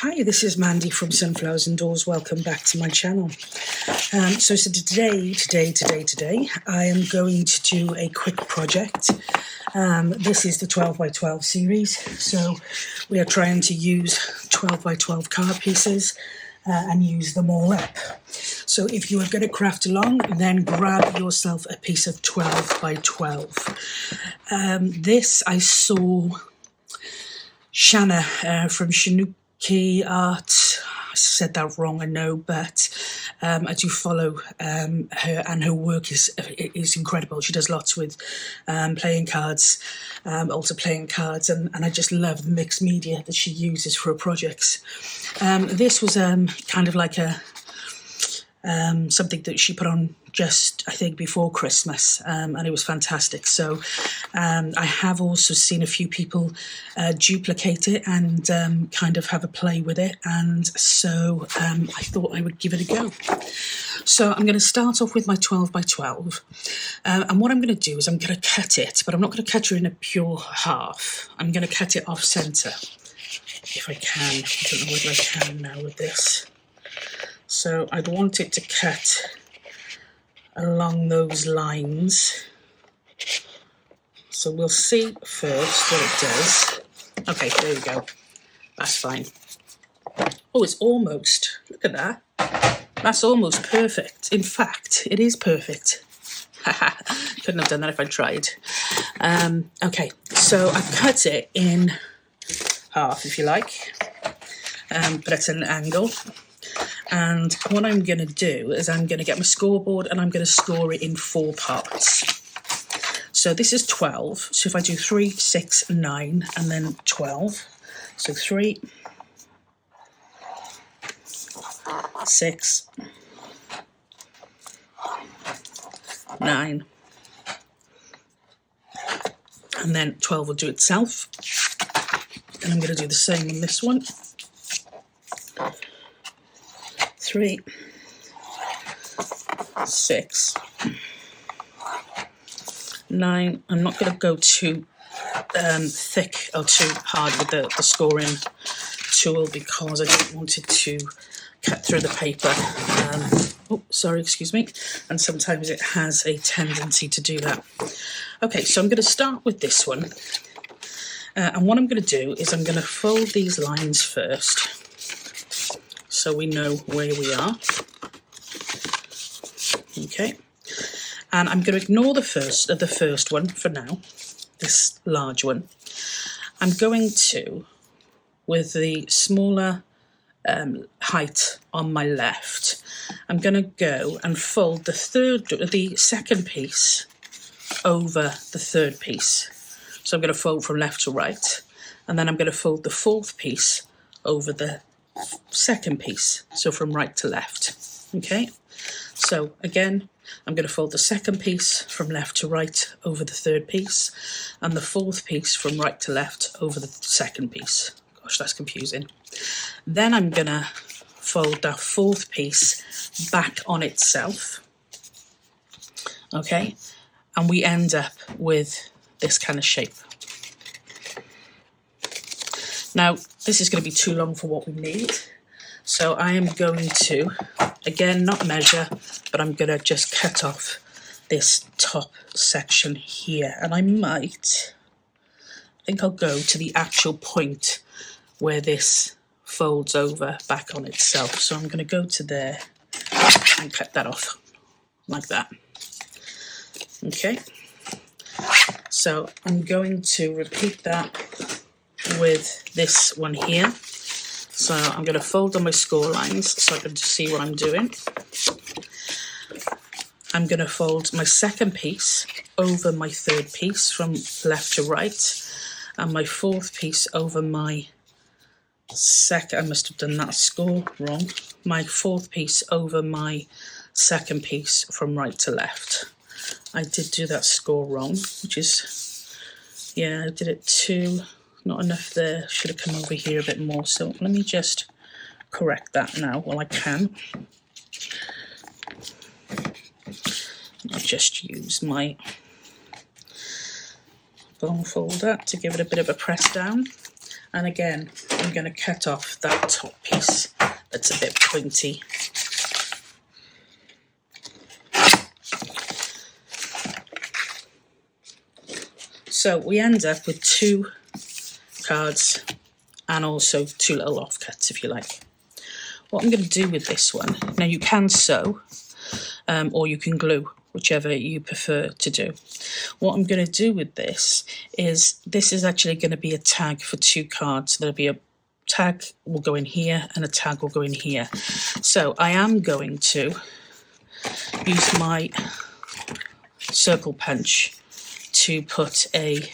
Hi, this is Mandy from Sunflowers and Doors. Welcome back to my channel. So today, I am going to do a quick project. This is the 12 by 12 series. So we are trying to use 12 by 12 card pieces and use them all up. So if you are going to craft along, then grab yourself a piece of 12 by 12. This I saw Shana from Shanouki Arts. I said that wrong, I know, but I do follow her, and her work is incredible. She does lots with playing cards, also playing cards, and I just love the mixed media that she uses for her projects. This was kind of like a something that she put on just, I think, before Christmas, and it was fantastic. So I have also seen a few people duplicate it and kind of have a play with it, and so I thought I would give it a go. So I'm going to start off with my 12 by 12, and what I'm going to do is I'm going to cut it, but I'm not going to cut it in a pure half. I'm going to cut it off centre, if I can. I don't know whether I can now with this. So I'd want it to cut along those lines. So we'll see first what it does. Okay, there we go. That's fine. Oh, it's almost, look at that. That's almost perfect. In fact, it is perfect. Couldn't have done that if I tried. Okay, so I've cut it in half, if you like, but at an angle. And what I'm going to do is I'm going to get my scoreboard and I'm going to score it in 4 parts. So this is 12. So if I do 3, 6, 9, and then 12. So 3, 6, 9, and then 12 will do itself. And I'm going to do the same on this one. 3, 6, 9. I'm not going to go too thick or too hard with the scoring tool because I don't want it to cut through the paper. Oh, sorry, excuse me. And sometimes it has a tendency to do that. Okay, so I'm going to start with this one. And what I'm going to do is I'm going to fold these lines first, so we know where we are. Okay, and I'm going to ignore the first one for now, this large one. I'm going to, with the smaller height on my left, I'm going to go and fold the second piece over the third piece. So I'm going to fold from left to right, and then I'm going to fold the fourth piece over the second piece, so from right to left. Okay, so again, I'm going to fold the second piece from left to right over the third piece, and the fourth piece from right to left over the second piece. Gosh, that's confusing. Then I'm going to fold that fourth piece back on itself. Okay, and we end up with this kind of shape. Now, this is going to be too long for what we need, so I am going to, again, not measure, but I'm going to just cut off this top section here, and I think I'll go to the actual point where this folds over back on itself. So I'm going to go to there and cut that off like that. Okay, so I'm going to repeat that with this one here. So I'm going to fold on my score lines so I can see what I'm doing. I'm going to fold my second piece over my third piece from left to right, and my fourth piece over my I must have done that score wrong. My fourth piece over my second piece from right to left. I did do that score wrong, which is, yeah, I did it too. Not enough there, should have come over here a bit more. So let me just correct that now while I can. I'll just use my bone folder to give it a bit of a press down. And again, I'm going to cut off that top piece that's a bit pointy. So we end up with 2 cards and also 2 little offcuts, if you like. What I'm going to do with this one, now you can sew or you can glue, whichever you prefer to do. What I'm going to do with this is actually going to be a tag for 2 cards. There'll be a tag will go in here and a tag will go in here. So I am going to use my circle punch to put a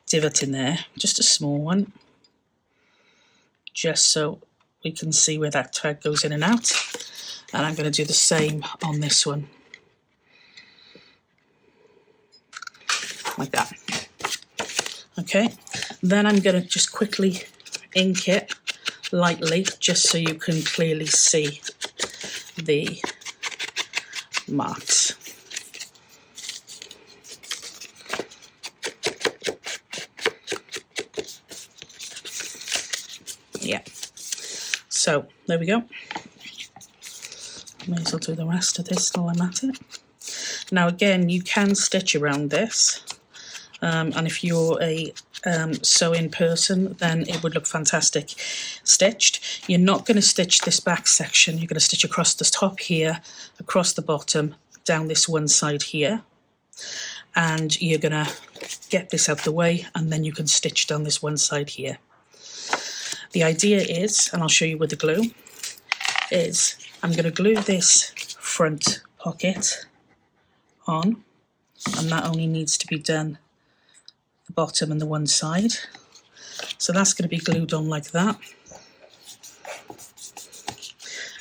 divot in there, just a small one, just so we can see where that tag goes in and out. And I'm going to do the same on this one, like that. Okay, then I'm going to just quickly ink it lightly, just so you can clearly see the marks. Yeah, so there we go. May as well do the rest of this while I'm at it. Now again, you can stitch around this, and if you're a sewing person, then it would look fantastic stitched. You're not going to stitch this back section. You're going to stitch across the top here, across the bottom, down this one side here, and you're going to get this out the way, and then you can stitch down this one side here. The idea is, and I'll show you with the glue, is I'm going to glue this front pocket on, and that only needs to be done the bottom and the one side. So that's going to be glued on like that.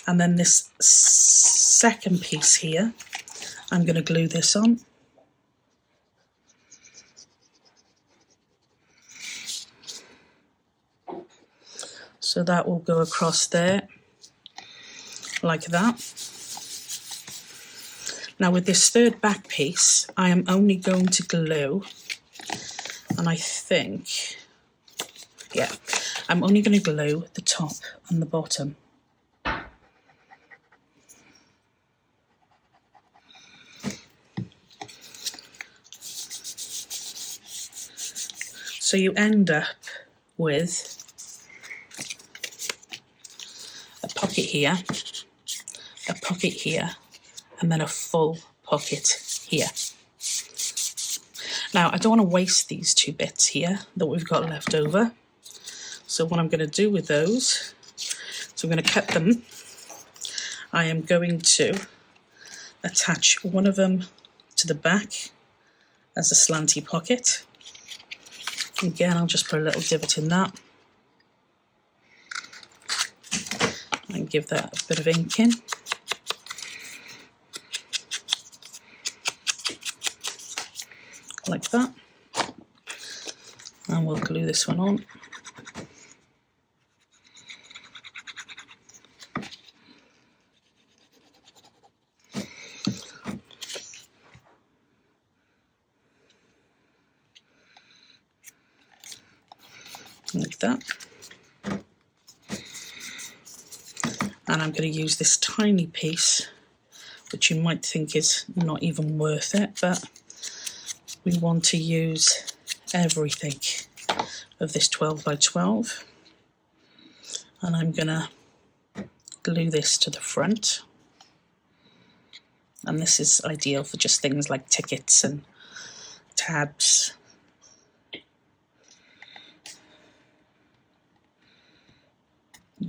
And then this second piece here, I'm going to glue this on. So that will go across there, like that. Now with this third back piece, I am only going to glue, and I think, yeah, I'm only going to glue the top and the bottom. So you end up with a pocket here, a pocket here, and then a full pocket here. Now, I don't want to waste these 2 bits here that we've got left over. So what I'm going to do with those, so I'm going to cut them. I am going to attach one of them to the back as a slanty pocket. Again, I'll just put a little divot in that. And give that a bit of ink in. Like that. And we'll glue this one on. Like that. And I'm going to use this tiny piece, which you might think is not even worth it, but we want to use everything of this 12 by 12. And I'm going to glue this to the front. And this is ideal for just things like tickets and tabs.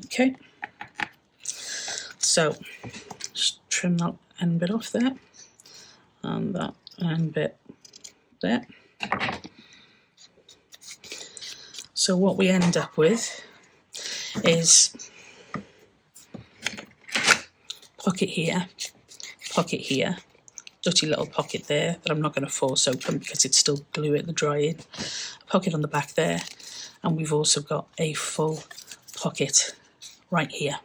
Okay. So, just trim that end bit off there, and that end bit there. So what we end up with is pocket here, dirty little pocket there that I'm not going to force open because it's still glue at the drying, pocket on the back there, and we've also got a full pocket right here.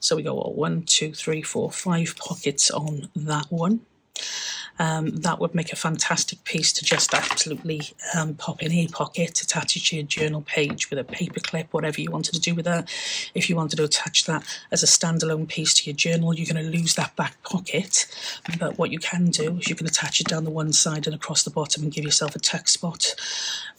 So we go 1, 2, 3, 4, 5 pockets on that one. that would make a fantastic piece to just absolutely pop in a pocket, attach it to your journal page with a paper clip, whatever you wanted to do with that. If you wanted to attach that as a standalone piece to your journal, you're going to lose that back pocket, but what you can do is you can attach it down the one side and across the bottom and give yourself a text spot.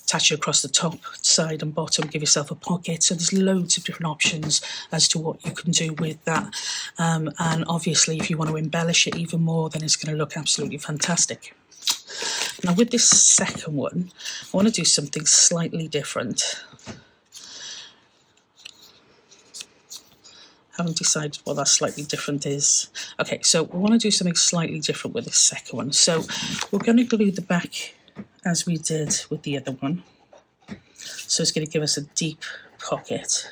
Attach it across the top side and bottom, give yourself a pocket. So there's loads of different options as to what you can do with that. And obviously, if you want to embellish it even more, then it's going to look absolutely fantastic. Now with this second one, I want to do something slightly different. Haven't decided what that slightly different is. Okay, so we want to do something slightly different with this second one. So we're going to glue the back as we did with the other one. So it's going to give us a deep pocket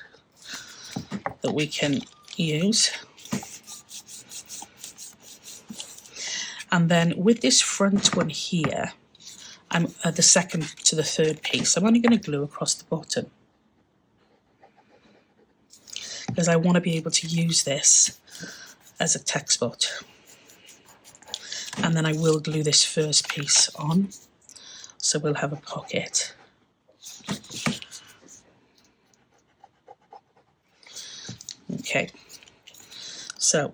that we can use. And then with this front one here, I'm the second to the third piece, I'm only going to glue across the bottom, because I want to be able to use this as a text spot. And then I will glue this first piece on, so we'll have a pocket. Okay, so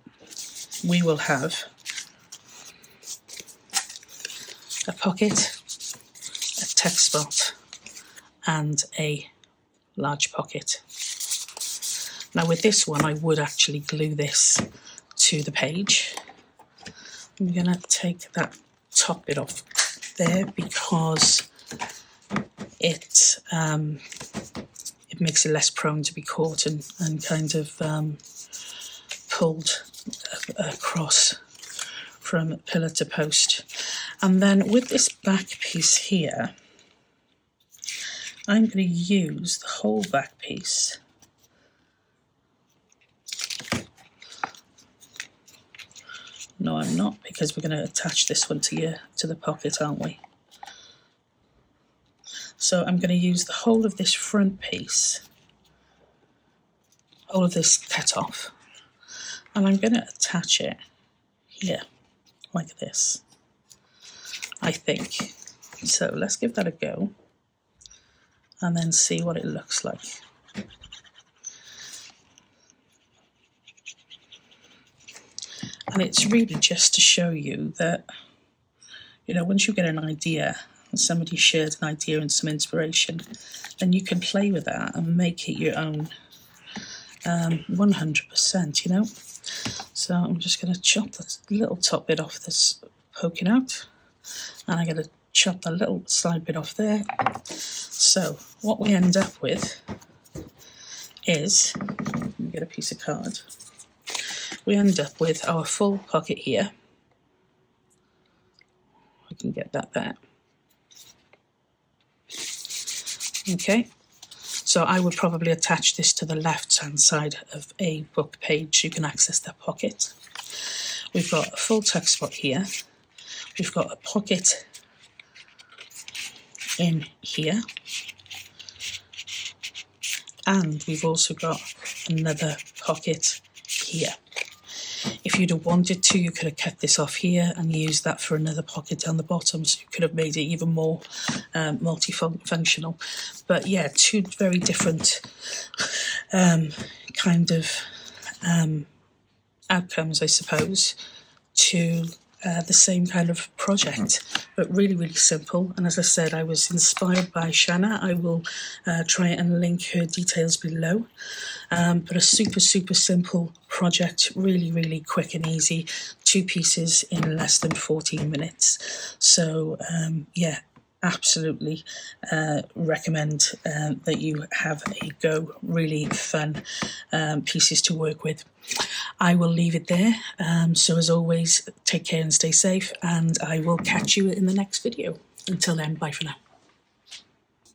we will have a pocket, a text spot, and a large pocket. Now with this one, I would actually glue this to the page. I'm going to take that top bit off there because it makes it less prone to be caught and kind of pulled across from pillar to post. And then with this back piece here, I'm going to use the whole back piece No, I'm not, because we're going to attach this one to the pocket, aren't we? So I'm going to use the whole of this front piece, all of this cut off, and I'm going to attach it here, like this, I think. So let's give that a go, and then see what it looks like. And it's really just to show you that, you know, once you get an idea, and somebody shared an idea and some inspiration, then you can play with that and make it your own 100%, you know. So I'm just going to chop this little top bit off that's poking out, and I'm going to chop the little side bit off there. So what we end up with is, let me get a piece of card. We end up with our full pocket here. I can get that there. Okay, so I would probably attach this to the left-hand side of a book page so you can access that pocket. We've got a full text spot here. We've got a pocket in here. And we've also got another pocket here. If you'd have wanted to, you could have cut this off here and used that for another pocket down the bottom, so you could have made it even more multifunctional. But yeah, two very different kind of outcomes, I suppose, to the same kind of project, but really, really simple. And as I said, I was inspired by Shana. I will try and link her details below. But a super, super simple project, really, really quick and easy. 2 pieces in less than 14 minutes. So yeah, absolutely recommend that you have a go. Really fun pieces to work with. I will leave it there. So as always, take care and stay safe, and I will catch you in the next video. Until then, bye for now.